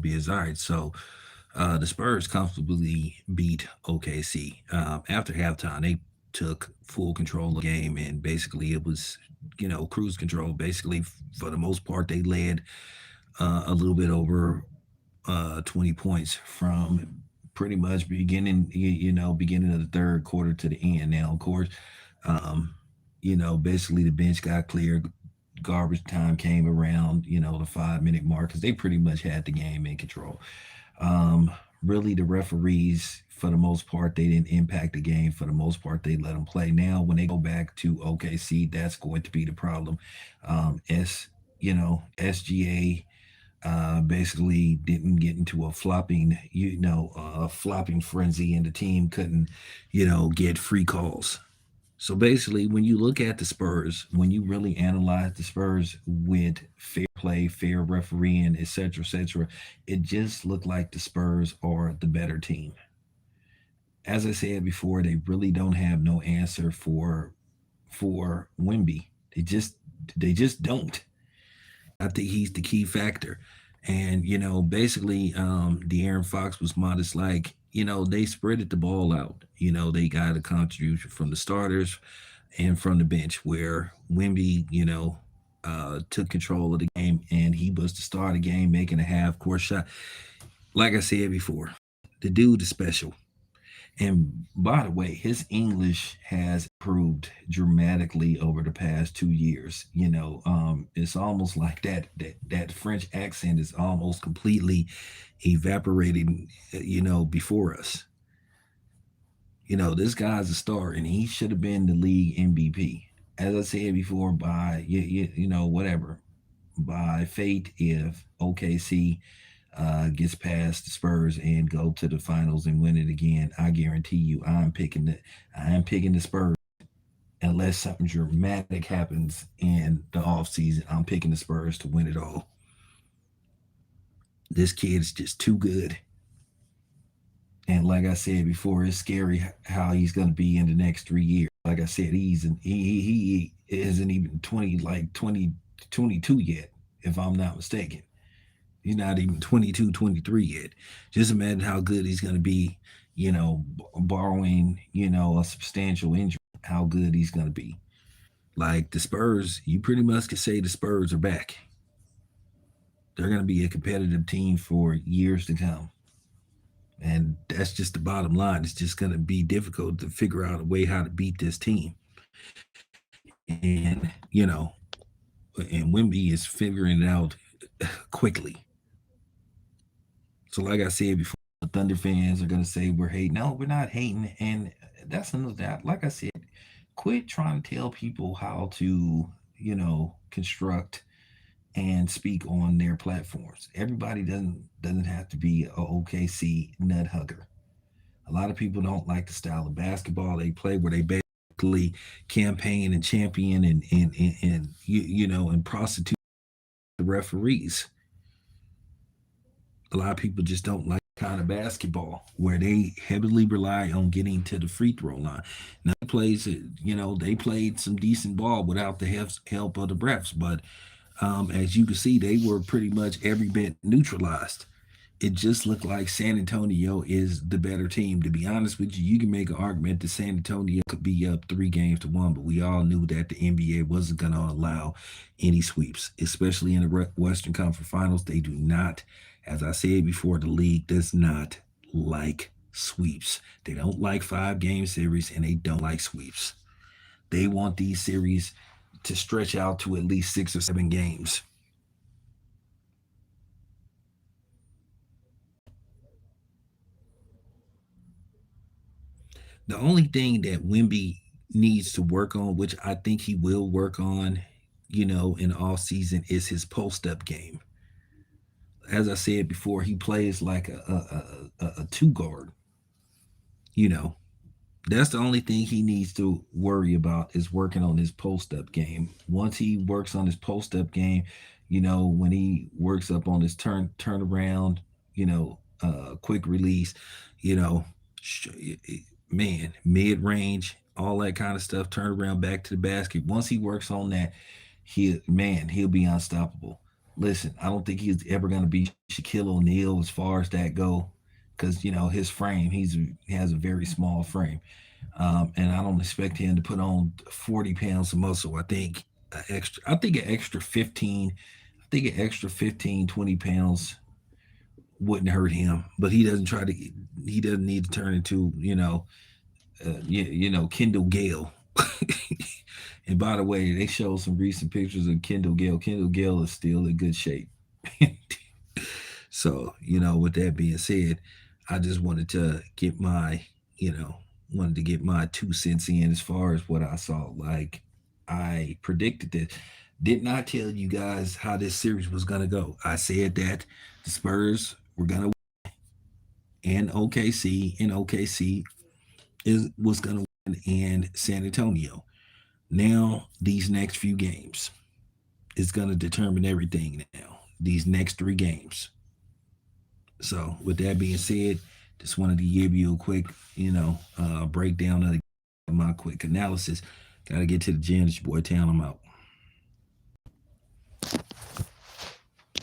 biz. All right, so the Spurs comfortably beat OKC. After halftime, they took full control of the game, and basically it was, cruise control. Basically, for the most part, they led a little bit over 20 points from pretty much beginning of the third quarter to the end. Now, of course, um, basically the bench got cleared. Garbage time came around, the 5 minute mark because they pretty much had the game in control. Um, Really, the referees, for the most part, they didn't impact the game. For the most part, they let them play. Now, when they go back to OKC, that's going to be the problem. SGA basically didn't get into a flopping frenzy, and the team couldn't, get free calls. So basically, when you look at the Spurs, when you really analyze the Spurs with fair play, fair refereeing, etc., it just looked like the Spurs are the better team. As I said before, they really don't have no answer for Wimby. They just don't. I think he's the key factor. And, basically, De'Aaron Fox was modest. Like, they spreaded the ball out. They got a contribution from the starters and from the bench, where Wimby, took control of the game, and he was the star of the game, making a half court shot. Like I said before, the dude is special. And by the way, his English has improved dramatically over the past 2 years. It's almost like that French accent is almost completely evaporating, before us. This guy's a star, and he should have been the league MVP. As I said before, by whatever, by fate, if OKC gets past the Spurs and go to the finals and win it again, I guarantee you, I am picking the Spurs. Unless something dramatic happens in the offseason, I'm picking the Spurs to win it all. This kid is just too good. And like I said before, it's scary how he's going to be in the next 3 years. Like I said, he isn't even 22 yet, if I'm not mistaken. He's not even 22, 23 yet. Just imagine how good he's going to be, borrowing, a substantial injury, how good he's going to be. Like the Spurs, you pretty much could say the Spurs are back. They're going to be a competitive team for years to come. And that's just the bottom line. It's just going to be difficult to figure out a way how to beat this team. And, and Wimby is figuring it out quickly. So, like I said before, the Thunder fans are going to say we're hating. No, we're not hating. And that's another that. Like I said, quit trying to tell people how to, construct and speak on their platforms. Everybody doesn't have to be a OKC nut hugger. A lot of people don't like the style of basketball they play, where they basically campaign and champion and and prostitute the referees. A lot of people just don't like kind of basketball where they heavily rely on getting to the free throw line. Now they played some decent ball without the help of the refs, but as you can see, they were pretty much every bit neutralized. It just looked like San Antonio is the better team. To be honest with you, you can make an argument that San Antonio could be up 3 games to 1, but we all knew that the NBA wasn't going to allow any sweeps, especially in the Western Conference Finals. They do not, as I said before, the league does not like sweeps. They don't like 5 game series, and they don't like sweeps. They want these series to stretch out to at least 6 or 7 games. The only thing that Wimby needs to work on, which I think he will work on, in all season, is his post up game. As I said before, he plays like a two guard. You know, that's the only thing he needs to worry about, is working on his post up game. Once he works on his post up game, when he works up on his turnaround, quick release, you know, sh- man, mid range, all that kind of stuff, turn around back to the basket. Once he works on that, he'll be unstoppable. Listen, I don't think he's ever going to be Shaquille O'Neal as far as that go, because his frame, he has a very small frame, and I don't expect him to put on 40 pounds of muscle. I think an extra 15, I think an extra 15, 20 pounds wouldn't hurt him, but he doesn't need to turn into Kendall Gale. And by the way, they showed some recent pictures of Kendall Gale. Kendall Gale is still in good shape. So, with that being said, I just you know, wanted to get my 2 cents in as far as what I saw. Like, I predicted this. Did not tell you guys how this series was going to go. I said that the Spurs were going to and OKC was going to win, and San Antonio. Now, these next few games is going to determine everything now. These next 3 games. So, with that being said, just wanted to give you a quick, breakdown of my quick analysis. Got to get to the gym. It's your boy Town. I'm out.